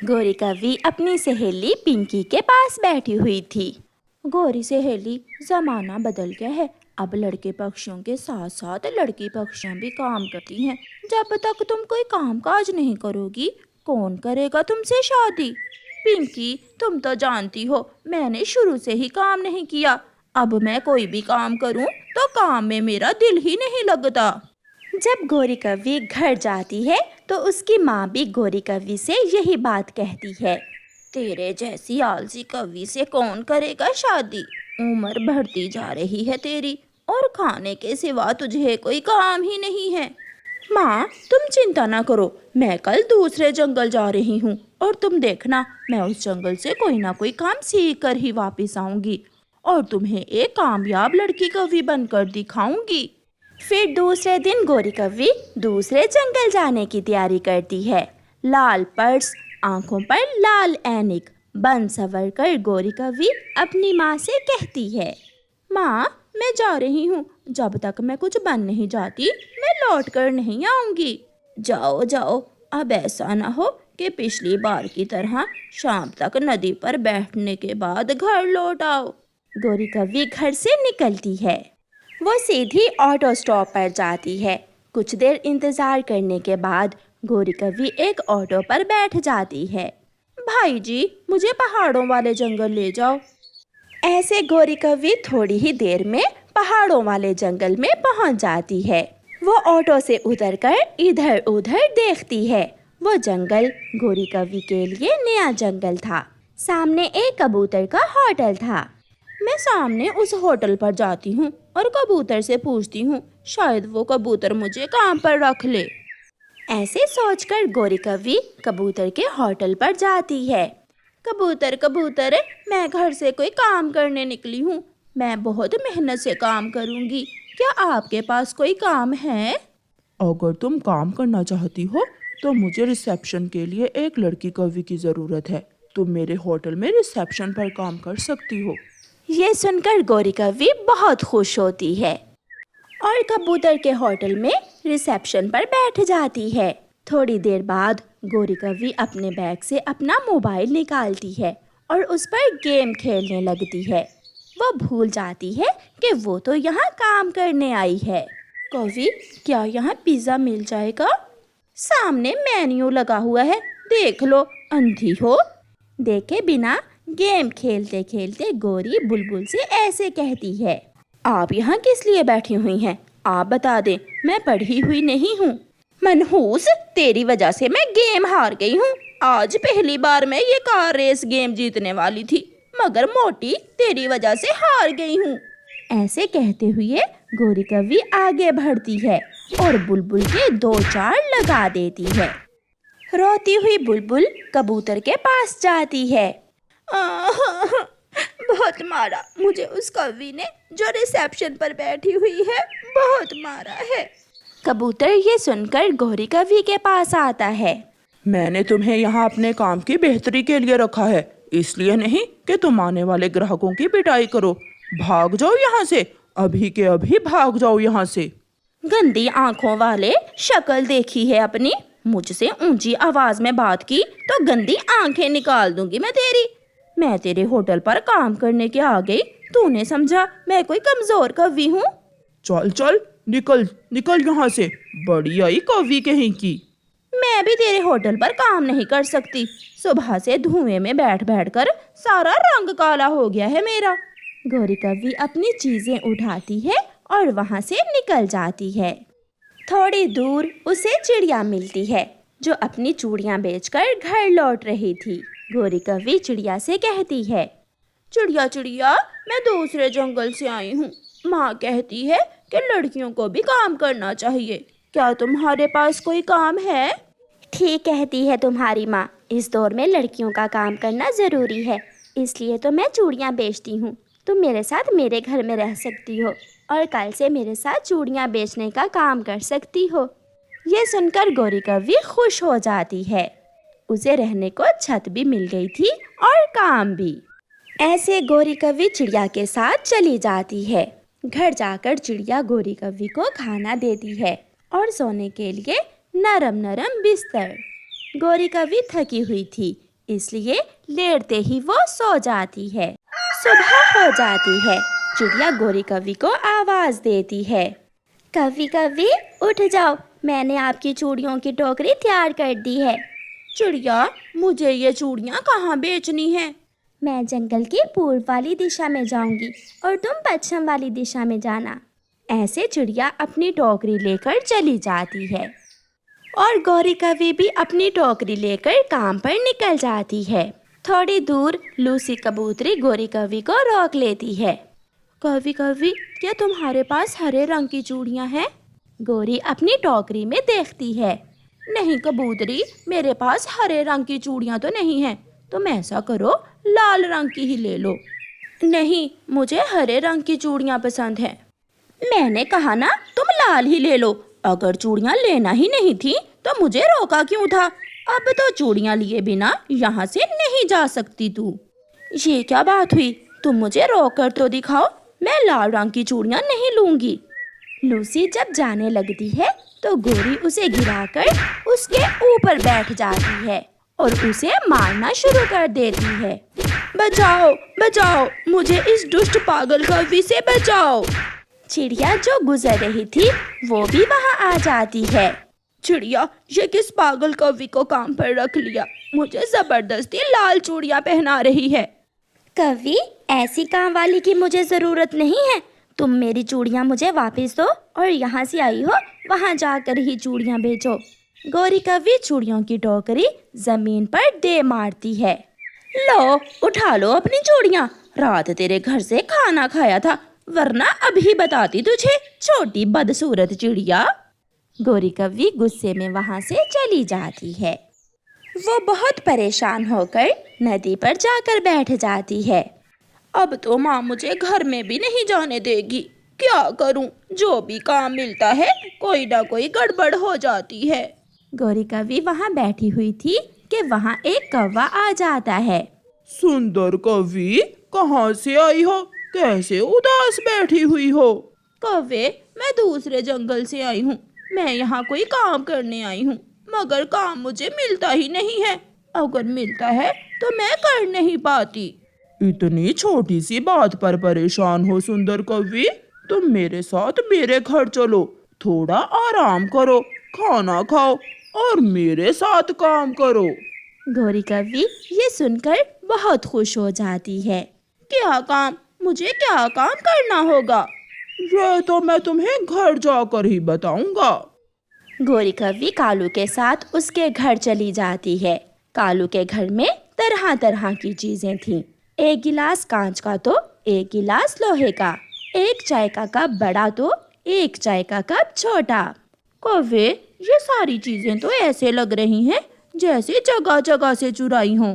گوری کوی اپنی سہیلی پنکی کے پاس بیٹھی ہوئی تھی۔ گوری سہیلی، زمانہ بدل گیا ہے، اب لڑکے پکشیوں کے ساتھ ساتھ لڑکی پکشیاں بھی کام کرتی ہیں۔ جب تک تم کوئی کام کاج نہیں کرو گی، کون کرے گا تم سے شادی؟ پنکی، تم تو جانتی ہو میں نے شروع سے ہی کام نہیں کیا، اب میں کوئی بھی کام کروں تو کام میں میرا دل ہی نہیں لگتا۔ جب گوری کوی گھر جاتی ہے تو اس کی ماں بھی گوری کوی سے یہی بات کہتی ہے، تیرے جیسی آلسی کوی سے کون کرے گا شادی؟ عمر بڑھتی جا رہی ہے تیری، اور کھانے کے سوا تجھے کوئی کام ہی نہیں ہے۔ ماں، تم چنتا نہ کرو، میں کل دوسرے جنگل جا رہی ہوں، اور تم دیکھنا میں اس جنگل سے کوئی نہ کوئی کام سیکھ کر ہی واپس آؤں گی، اور تمہیں ایک کامیاب لڑکی کوی بن کر دکھاؤں گی۔ پھر دوسرے دن گوری کوی دوسرے جنگل جانے کی تیاری کرتی ہے۔ لال پرس، آنکھوں پر لال اینک، بن سنور کر گوری کوی اپنی ماں سے کہتی ہے، ماں میں جا رہی ہوں، جب تک میں کچھ بن نہیں جاتی میں لوٹ کر نہیں آؤں گی۔ جاؤ جاؤ، اب ایسا نہ ہو کہ پچھلی بار کی طرح شام تک ندی پر بیٹھنے کے بعد گھر لوٹ آؤ۔ گوری کوی گھر سے نکلتی ہے، وہ سیدھی آٹو اسٹاپ پر جاتی ہے۔ کچھ دیر انتظار کرنے کے بعد گوری کوی ایک آٹو پر بیٹھ جاتی ہے۔ بھائی جی، مجھے پہاڑوں والے جنگل لے جاؤ۔ ایسے گوری کوی تھوڑی ہی دیر میں پہاڑوں والے جنگل میں پہنچ جاتی ہے۔ وہ آٹو سے اتر کر ادھر ادھر دیکھتی ہے۔ وہ جنگل گوری کوی کے لیے نیا جنگل تھا۔ سامنے ایک کبوتر کا ہوٹل تھا۔ میں سامنے اس ہوٹل پر جاتی ہوں اور کبوتر سے پوچھتی ہوں، شاید وہ کبوتر مجھے کام پر رکھ لے۔ ایسے سوچ کر گوری کوی کبوتر کے ہوٹل پر جاتی ہے۔ کبوتر کبوتر، میں گھر سے کوئی کام کرنے نکلی ہوں، میں بہت محنت سے کام کروں گی، کیا آپ کے پاس کوئی کام ہے؟ اگر تم کام کرنا چاہتی ہو تو مجھے ریسیپشن کے لیے ایک لڑکی کوی کی ضرورت ہے، تم میرے ہوٹل میں ریسیپشن پر کام کر سکتی ہو۔ یہ سن کر گوری کوی بہت خوش ہوتی ہے اور کبوتر کے ہوٹل میں ریسیپشن پر بیٹھ جاتی ہے۔ تھوڑی دیر بعد گوری کوی اپنے بیگ سے اپنا موبائل نکالتی ہے اور اس پر گیم کھیلنے لگتی ہے۔ وہ بھول جاتی ہے کہ وہ تو یہاں کام کرنے آئی ہے۔ کوی، کیا یہاں پیزا مل جائے گا؟ سامنے مینیو لگا ہوا ہے، دیکھ لو، اندھی ہو؟ دیکھے بنا گیم کھیلتے کھیلتے گوری بلبل سے ایسے کہتی ہے، آپ یہاں کس لیے بیٹھی ہوئی ہیں؟ آپ بتا دیں، میں پڑھی ہوئی نہیں ہوں۔ منحوس، تیری وجہ سے میں گیم ہار گئی ہوں۔ آج پہلی بار میں یہ کار ریس گیم جیتنے والی تھی، مگر موٹی تیری وجہ سے ہار گئی ہوں۔ ایسے کہتے ہوئے گوری کوی آگے بڑھتی ہے اور بلبل کے دو چار لگا دیتی ہے۔ روتی ہوئی بلبل کبوتر کے پاس جاتی ہے۔ بہت مارا مجھے اس کوی نے جو ریسیپشن پر بیٹھی ہوئی ہے، بہت مارا ہے۔ کبوتر یہ سن کر گوری کوی کے پاس آتا ہے۔ میں نے تمہیں یہاں اپنے کام کی بہتری کے لیے رکھا ہے، اس لیے نہیں کہ تم آنے والے گراہکوں کی پٹائی کرو۔ بھاگ جاؤ یہاں سے، ابھی کے ابھی بھاگ جاؤ یہاں سے۔ گندی آنکھوں والے، شکل دیکھی ہے اپنی؟ مجھ سے اونچی آواز میں بات کی تو گندی آنکھیں نکال دوں گی میں تیری۔ میں تیرے ہوٹل پر کام کرنے کے آ گئی، تو نے سمجھا میں کوئی کمزور کوی ہوں؟ چل چل، نکل نکل یہاں سے، بڑی آئی کوی کہیں کی۔ میں بھی تیرے ہوٹل پر کام نہیں کر سکتی، صبح سے دھوئیں میں بیٹھ بیٹھ کر سارا رنگ کالا ہو گیا ہے میرا۔ گوری کوی اپنی چیزیں اٹھاتی ہے اور وہاں سے نکل جاتی ہے۔ تھوڑی دور اسے چڑیا ملتی ہے جو اپنی چوڑیاں بیچ کر گھر لوٹ رہی تھی۔ گوری کوی چڑیا سے کہتی ہے، چڑیا چڑیا، میں دوسرے جنگل سے آئی ہوں، ماں کہتی ہے کہ لڑکیوں کو بھی کام کرنا چاہیے، کیا تمہارے پاس کوئی کام ہے؟ ٹھیک کہتی ہے تمہاری ماں، اس دور میں لڑکیوں کا کام کرنا ضروری ہے، اس لیے تو میں چوڑیاں بیچتی ہوں۔ تم میرے ساتھ میرے گھر میں رہ سکتی ہو اور کل سے میرے ساتھ چوڑیاں بیچنے کا کام کر سکتی ہو۔ یہ سن کر گوری کوی خوش ہو جاتی ہے، اسے رہنے کو چھت بھی مل گئی تھی اور کام بھی۔ ایسے گوری کوی چڑیا کے ساتھ چلی جاتی ہے۔ گھر جا کر چڑیا گوری کوی کو کھانا دیتی ہے اور سونے کے لیے نرم نرم بستر۔ گوری کوی تھکی ہوئی تھی، इसलिए लेटते ही वो सो जाती है। सुबह हो जाती है। चिड़िया गोरी कवि को आवाज देती है, कवि कवि उठ जाओ, मैंने आपकी चूड़ियों की टोकरी तैयार कर दी है। चिड़िया, मुझे ये चूड़ियाँ कहाँ बेचनी है? मैं जंगल की पूर्व वाली दिशा में जाऊंगी और तुम पश्चिम वाली दिशा में जाना। ऐसे चिड़िया अपनी टोकरी लेकर चली जाती है और गौरी कवि भी अपनी टोकरी लेकर काम पर निकल जाती है। थोड़ी दूर लूसी कबूतरी गौरी कवि को रोक लेती है। कवि कवि, क्या तुम्हारे पास हरे रंग की चूड़ियाँ हैं? गौरी अपनी टोकरी में देखती है। नहीं कबूतरी, मेरे पास हरे रंग की चूड़ियाँ तो नहीं हैं। तुम ऐसा करो, लाल रंग की ही ले लो। नहीं, मुझे हरे रंग की चूड़ियाँ पसंद हैं। मैंने कहा ना तुम लाल ही ले लो। अगर चूड़ियाँ लेना ही नहीं थी तो मुझे रोका क्यों था? अब तो चूड़ियाँ लिए बिना यहाँ से नहीं जा सकती तू। ये क्या बात हुई? तुम मुझे रोक कर तो दिखाओ, मैं लाल रंग की चूड़ियाँ नहीं लूंगी। लूसी जब जाने लगती है तो गोरी उसे गिराकर उसके ऊपर बैठ जाती है और उसे मारना शुरू कर देती है। बचाओ बचाओ, मुझे इस दुष्ट पागल कवि से बचाओ। चिड़िया जो गुजर रही थी वो भी वहाँ आ जाती है। चिड़िया, ये किस पागल कवि को काम पर रख लिया? मुझे जबरदस्ती लाल चूड़ियाँ पहना रही है। कवि, ऐसी काम वाली की मुझे जरूरत नहीं है। तुम मेरी चूड़ियाँ मुझे वापस दो और यहाँ से आई हो वहाँ जाकर ही चूड़ियाँ बेचो। गौरी कवि चूड़ियों की टोकरी जमीन पर दे मारती है। लो, उठा लो अपनी चूड़ियाँ। रात तेरे घर से खाना खाया था, वरना अभी बताती तुझे, छोटी बदसूरत चिड़िया। गौरी कवि गुस्से में वहाँ से चली जाती है। वो बहुत परेशान होकर नदी पर जाकर बैठ जाती है। अब तो माँ मुझे घर में भी नहीं जाने देगी। क्या करूं? जो भी काम मिलता है कोई ना कोई गड़बड़ हो जाती है। गौरी कवि वहाँ बैठी हुई थी कि वहाँ एक कौवा आ जाता है। सुंदर कवि, कहाँ से आई हो? कैसे उदास बैठी हुई हो? कौवे, मैं दूसरे जंगल से आई हूँ। मैं यहाँ कोई काम करने आई हूँ, मगर काम मुझे मिलता ही नहीं है। अगर मिलता है तो मैं कर नहीं पाती। इतनी छोटी सी बात पर परेशान हो सुंदर कवि? तुम मेरे साथ मेरे घर चलो, थोड़ा आराम करो, खाना खाओ और मेरे साथ काम करो। गौरी कवि ये सुनकर बहुत खुश हो जाती है। क्या काम? मुझे क्या काम करना होगा? ये तो मैं तुम्हें घर जाकर ही बताऊंगा। गौरी कवि कालू के साथ उसके घर चली जाती है। कालू के घर में तरह तरह की चीजें थीं। एक गिलास कांच का तो एक गिलास लोहे का, एक चाय का कप बड़ा तो एक चाय का कप छोटा। कौवे, ये सारी चीजें तो ऐसे लग रही हैं जैसे जगह जगह से चुराई हों।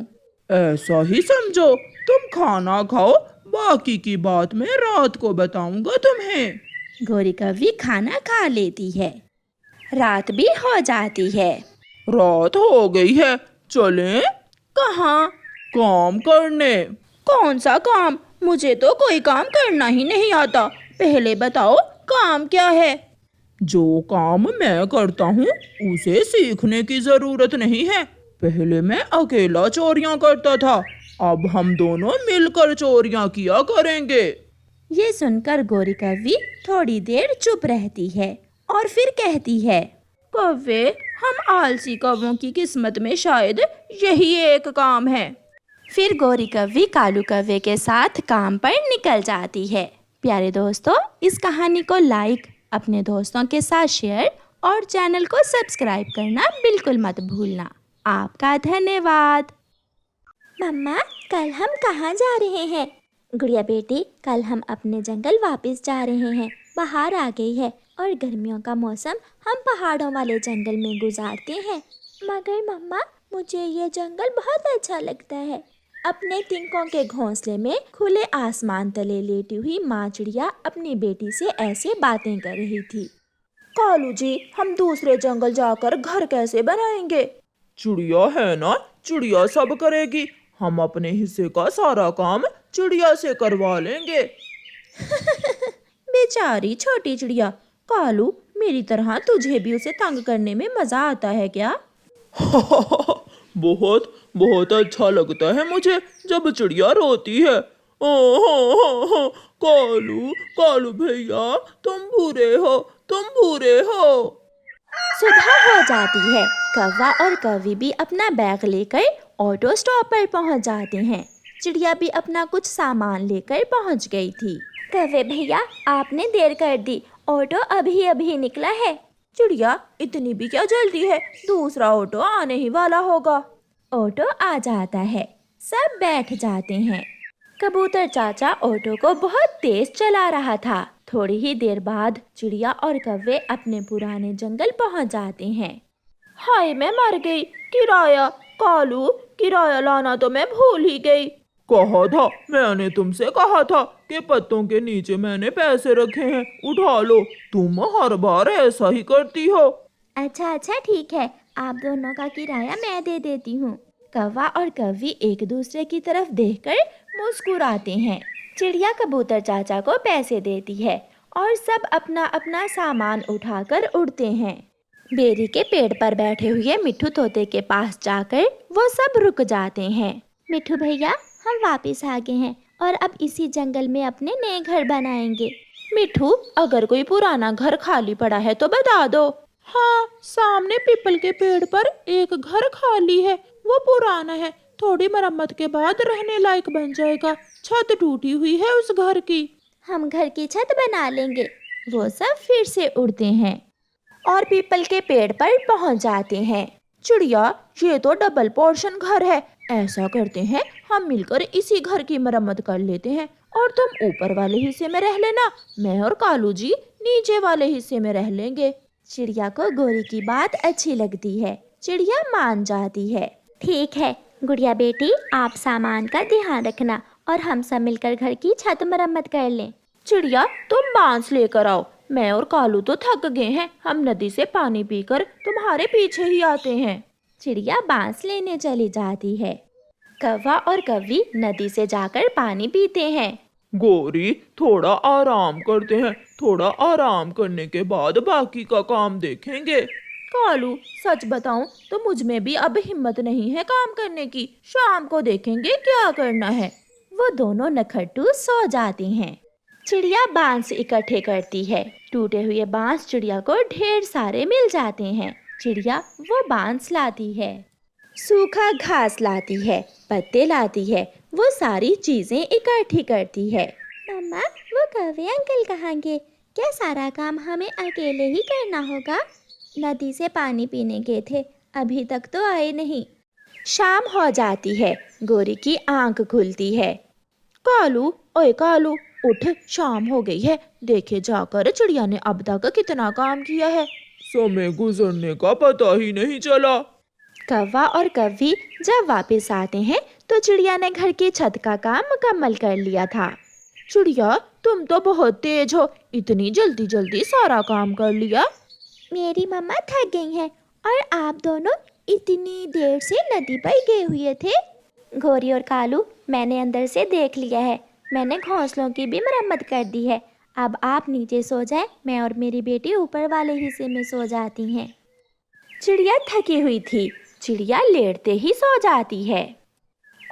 ऐसा ही समझो, तुम खाना खाओ, बाकी की बात मैं रात को बताऊंगा तुम्हें। गौरी कवि खाना खा लेती है। रात भी हो जाती है। रात हो गई है, चलें? कहाँ? काम करने। कौन सा काम? मुझे तो कोई काम करना ही नहीं आता। पहले बताओ काम क्या है? जो काम मैं करता हूँ उसे सीखने की जरूरत नहीं है। पहले मैं अकेला चोरियां करता था, अब हम दोनों मिलकर चोरियां किया करेंगे। ये सुनकर गौरी कवि थोड़ी देर चुप रहती है और फिर कहती है, कौवे, हम आलसी कौवों की किस्मत में शायद यही एक काम है। फिर गौरी कवि कालू कौवे के साथ काम पर निकल जाती है। प्यारे दोस्तों, इस कहानी को लाइक, अपने दोस्तों के साथ शेयर और चैनल को सब्सक्राइब करना बिल्कुल मत भूलना। आपका धन्यवाद। मम्मा, कल हम कहाँ जा रहे हैं? गुड़िया बेटी, कल हम अपने जंगल वापस जा रहे हैं। बाहर आ गई है और गर्मियों का मौसम हम पहाड़ों वाले जंगल में गुजारते हैं। मगर मम्मा, मुझे ये जंगल बहुत अच्छा लगता है। अपने तिनकों के घोंसले में खुले आसमान तले लेटी हुई माँ चिड़िया अपनी बेटी से ऐसे बातें कर रही थी। कालू जी, हम दूसरे जंगल जाकर घर कैसे बनाएंगे? चिड़िया है ना, चिड़िया सब करेगी। हम अपने हिस्से का सारा काम चिड़िया से करवा लेंगे। बेचारी छोटी चिड़िया। कालू, मेरी तरह तुझे भी उसे तंग करने में मजा आता है क्या? बहुत बहुत अच्छा लगता है मुझे जब चिड़िया रोती है। ओ हो, कालू कालू भैया, तुम बुरे हो, तुम बुरे हो। सुबह हो जाती है। कौवा और कौवी भी अपना बैग लेकर ऑटो स्टॉप पर पहुंच जाते हैं। चिड़िया भी अपना कुछ सामान लेकर पहुंच गई थी। कौवे भैया, आपने देर कर दी, ऑटो अभी अभी निकला है। चिड़िया, इतनी भी क्या जल्दी है, दूसरा ऑटो आने ही वाला होगा। ऑटो आ जाता है, सब बैठ जाते हैं। कबूतर चाचा ऑटो को बहुत तेज चला रहा था। थोड़ी ही देर बाद चिड़िया और कौवे अपने पुराने जंगल पहुंच जाते हैं। हाय, मैं मर गई। किराया, कालू, किराया लाना तो मैं भूल ही गई। कहा था, मैंने तुमसे कहा था कि पत्तों के नीचे मैंने पैसे रखे हैं, उठा लो। तुम हर बार ऐसा ही करती हो। अच्छा अच्छा, ठीक है, आप दोनों का किराया मैं दे देती हूँ। कौवा और कौवी एक दूसरे की तरफ देखकर मुस्कुराते हैं। चिड़िया कबूतर चाचा को पैसे देती है और सब अपना अपना सामान उठाकर उड़ते हैं। बेरी के पेड़ पर बैठे हुए मिट्ठू तोते के पास जाकर वो सब रुक जाते हैं। मिट्ठू भैया, हम वापस आ गए हैं और अब इसी जंगल में अपने नए घर बनाएंगे। मिट्ठू, अगर कोई पुराना घर खाली पड़ा है तो बता दो। हाँ, सामने पीपल के पेड़ पर एक घर खाली है, वो पुराना है, थोड़ी मरम्मत के बाद रहने लायक बन जाएगा। छत टूटी हुई है उस घर की। हम घर की छत बना लेंगे। वो सब फिर से उड़ते हैं और पीपल के पेड़ पर पहुंच जाते हैं। चिड़िया, ये तो डबल पोर्शन घर है। ऐसा करते हैं, हम मिलकर इसी घर की मरम्मत कर लेते हैं और तुम ऊपर वाले हिस्से में रह लेना, मैं और कालू जी नीचे वाले हिस्से में रह लेंगे। चिड़िया को गोरी की बात अच्छी लगती है। चिड़िया मान जाती है। ठीक है गुड़िया बेटी, आप सामान का ध्यान रखना और हम सब मिलकर घर की छत मरम्मत कर लें। चिड़िया, तुम बांस लेकर आओ, मैं और कालू तो थक गए हैं, हम नदी से पानी पीकर तुम्हारे पीछे ही आते हैं। चिड़िया बांस लेने चली जाती है। कौवा और कौवी नदी से जाकर पानी पीते हैं। गोरी, थोड़ा आराम करते हैं, थोड़ा आराम करने के बाद बाकी का काम देखेंगे। कालू, सच बताऊं तो मुझ में भी अब हिम्मत नहीं है काम करने की, शाम को देखेंगे क्या करना है। वो दोनों नखट्टू सो जाते हैं। चिड़िया बांस इकट्ठे करती है। टूटे हुए बांस चिड़िया को ढेर सारे मिल जाते हैं। चिड़िया वो बांस लाती है, सूखा घास लाती है, पत्ते लाती है, वो सारी चीजें इकट्ठी करती है। मम्मा, वो कौवे अंकल कहाँ गए? क्या सारा काम हमें अकेले ही करना होगा? नदी से पानी पीने गए थे, अभी तक तो आए नहीं। शाम हो जाती है। गोरी की आंख खुलती है। कालू, ओए कालू, उठ, शाम हो गई है, देखे जाकर चिड़िया ने अब तक कितना काम किया है। समय गुजरने का पता ही नहीं चला। कौवा और कौवी जब वापस आते हैं तो चिड़िया ने घर की छत का काम मुकम्मल कर लिया था। चिड़िया, तुम तो बहुत तेज हो, इतनी जल्दी जल्दी सारा काम कर लिया। मेरी मम्मा थक गई हैं और आप दोनों इतनी देर से नदी पर गए हुए थे। गोरी और कालू, मैंने अंदर से देख लिया है, मैंने घोंसलों की भी मरम्मत कर दी है। अब आप नीचे सो जाएं, मैं और मेरी बेटी ऊपर वाले हिस्से में सो जाती हैं। चिड़िया थकी हुई थी, चिड़िया लेटते ही सो जाती है।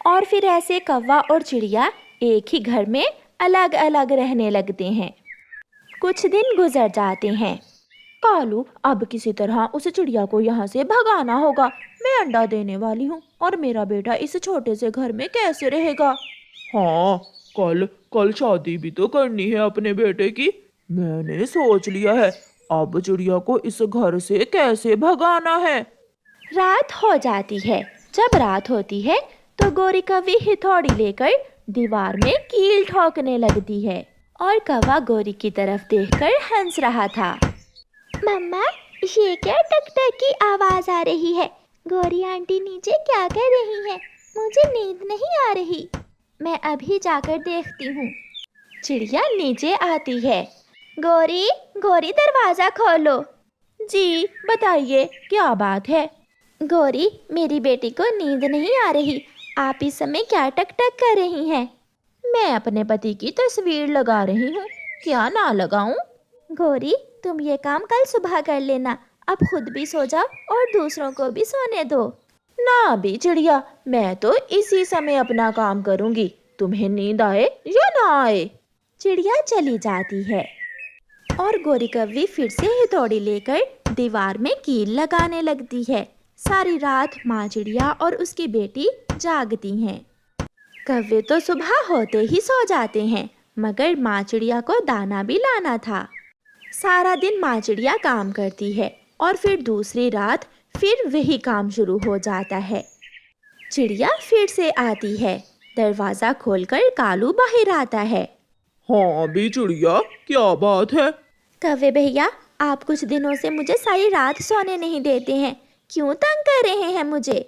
और फिर ऐसे कौवा और चिड़िया एक ही घर में अलग अलग रहने लगते हैं। कुछ दिन गुजर जाते हैं। कालू, अब किसी तरह उस चिड़िया को यहाँ से भगाना होगा। मैं अंडा देने वाली हूँ और मेरा बेटा इस छोटे से घर में कैसे रहेगा? हाँ, कल शादी भी तो करनी है अपने बेटे की। मैंने सोच लिया है, अब चिड़िया को इस घर से कैसे भगाना है। रात हो जाती है। जब रात होती है तो गोरी कौवी हथौड़ी लेकर दीवार में कील ठोकने लगती है और कौवा गोरी की तरफ देखकर हंस रहा था। मम्मा, ये क्या टक टक की आवाज आ रही है? गोरी आंटी नीचे क्या कर रही हैं? मुझे नींद नहीं आ रही, मैं अभी जाकर देखती हूँ। चिड़िया नीचे आती है। गोरी, गोरी, दरवाजा खोलो। जी बताइए, क्या बात है? गोरी, मेरी बेटी को नींद नहीं आ रही, आप इस समय क्या टक टक कर रही हैं? मैं अपने पति की तस्वीर लगा रही हूँ, क्या ना लगाऊं? गोरी, तुम ये काम कल सुबह कर लेना, अब खुद भी सो जाओ और दूसरों को भी सोने दो। ना भी चिड़िया, मैं तो इसी समय अपना काम करूंगी, तुम्हें नींद आए या ना आए। चिड़िया चली जाती है और गोरी कौवी फिर से हथौड़ी लेकर दीवार में कील लगाने लगती है। सारी रात माँ चिड़िया और उसकी बेटी जागती हैं। कौवे तो सुबह होते ही सो जाते हैं, मगर माँ चिड़िया को दाना भी लाना था। सारा दिन माँ चिड़िया काम करती है और फिर दूसरी रात फिर वही काम शुरू हो जाता है। चिड़िया फिर से आती है। दरवाज़ा खोलकर कालू बाहर आता है। हाँ अभी चिड़िया, क्या बात है? कौवे भैया, आप कुछ दिनों से मुझे सारी रात सोने नहीं देते हैं, क्यों तंग कर रहे हैं मुझे?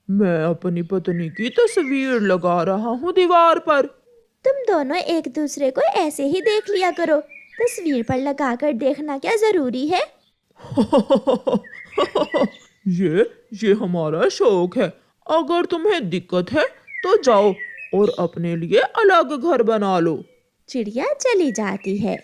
मैं अपनी पत्नी की तस्वीर लगा रहा हूँ दीवार पर। तुम दोनों एक दूसरे को ऐसे ही देख लिया करो, तस्वीर पर लगाकर देखना क्या जरूरी है? ये हमारा शौक है। अगर तुम्हें दिक्कत है तो जाओ और अपने लिए अलग घर बना लो। चिड़िया चली जाती है।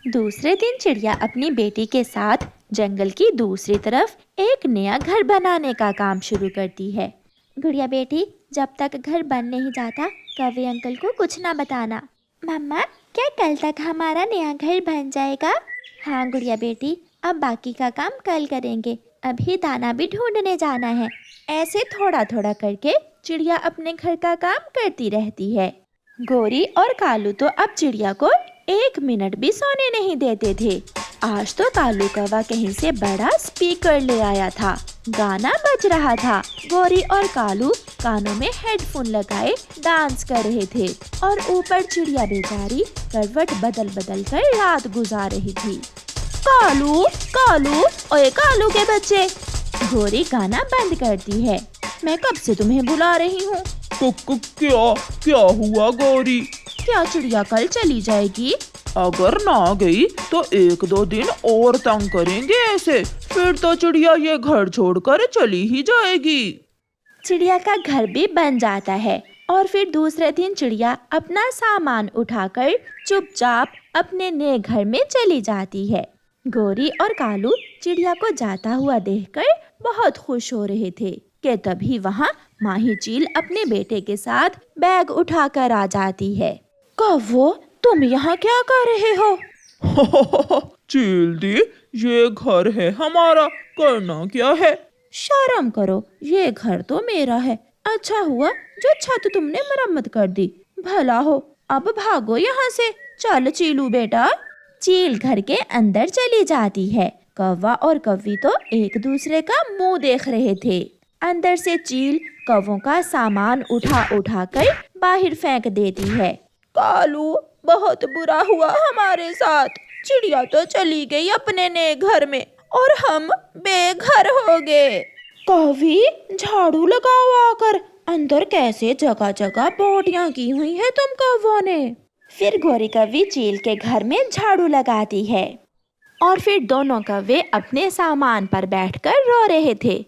दूसरे दिन चिड़िया अपनी बेटी के साथ जंगल की दूसरी तरफ एक नया घर बनाने का काम शुरू करती है। गुड़िया बेटी, जब तक घर बन नहीं जाता कौवे अंकल को कुछ ना बताना। मम्मा, क्या कल तक हमारा नया घर बन जाएगा? हाँ गुड़िया बेटी, अब बाकी का काम कल करेंगे, अभी दाना भी ढूंढने जाना है। ऐसे थोड़ा थोड़ा करके चिड़िया अपने घर का काम करती रहती है। गोरी और कालू तो अब चिड़िया को 1 मिनट भी सोने नहीं देते थे। आज तो कालू कौवा कहीं से बड़ा स्पीकर ले आया था, गाना बज रहा था। गोरी और कालू कानों में हेडफोन लगाए डांस कर रहे थे और ऊपर चिड़िया बेचारी करवट बदल बदल कर रात गुजार रही थी। कालू कालू, ओए कालू के बच्चे! गोरी गाना बंद करती है। मैं कब से तुम्हें बुला रही हूँ। क्या हुआ गौरी? क्या चिड़िया कल चली जाएगी? अगर ना गई तो 1-2 दिन और तंग करेंगे ऐसे, फिर तो चिड़िया ये घर छोड़कर चली ही जाएगी। चिड़िया का घर भी बन जाता है और फिर दूसरे दिन चिड़िया अपना सामान उठाकर चुपचाप अपने नए घर में चली जाती है। गोरी और कालू चिड़िया को जाता हुआ देखकर बहुत खुश हो रहे थे कि तभी वहाँ माही चील अपने बेटे के साथ बैग उठाकर आ जाती है। कौवो, तुम यहाँ क्या कर रहे हो? चील दी, ये घर है हमारा, करना क्या है? शर्म करो, ये घर तो मेरा है। अच्छा हुआ जो छत तुमने मरम्मत कर दी। भला हो, अब भागो यहाँ से। चल चीलू बेटा। चील घर के अंदर चली जाती है। कौवा और कौवी तो एक दूसरे का मुंह देख रहे थे। अंदर से चील कौवों का सामान उठा उठा कर बाहर फेंक देती है। कालू, बहुत बुरा हुआ हमारे साथ। चिड़िया तो चली गई अपने नए घर में और हम बेघर हो गए। कौवी, झाड़ू लगाओ आकर। अंदर कैसे जगह जगह पोटियां की हुई है तुम कौवों ने। फिर गोरी कौवी चील के घर में झाड़ू लगाती है और फिर दोनों कौवे अपने सामान पर बैठकर रो रहे थे।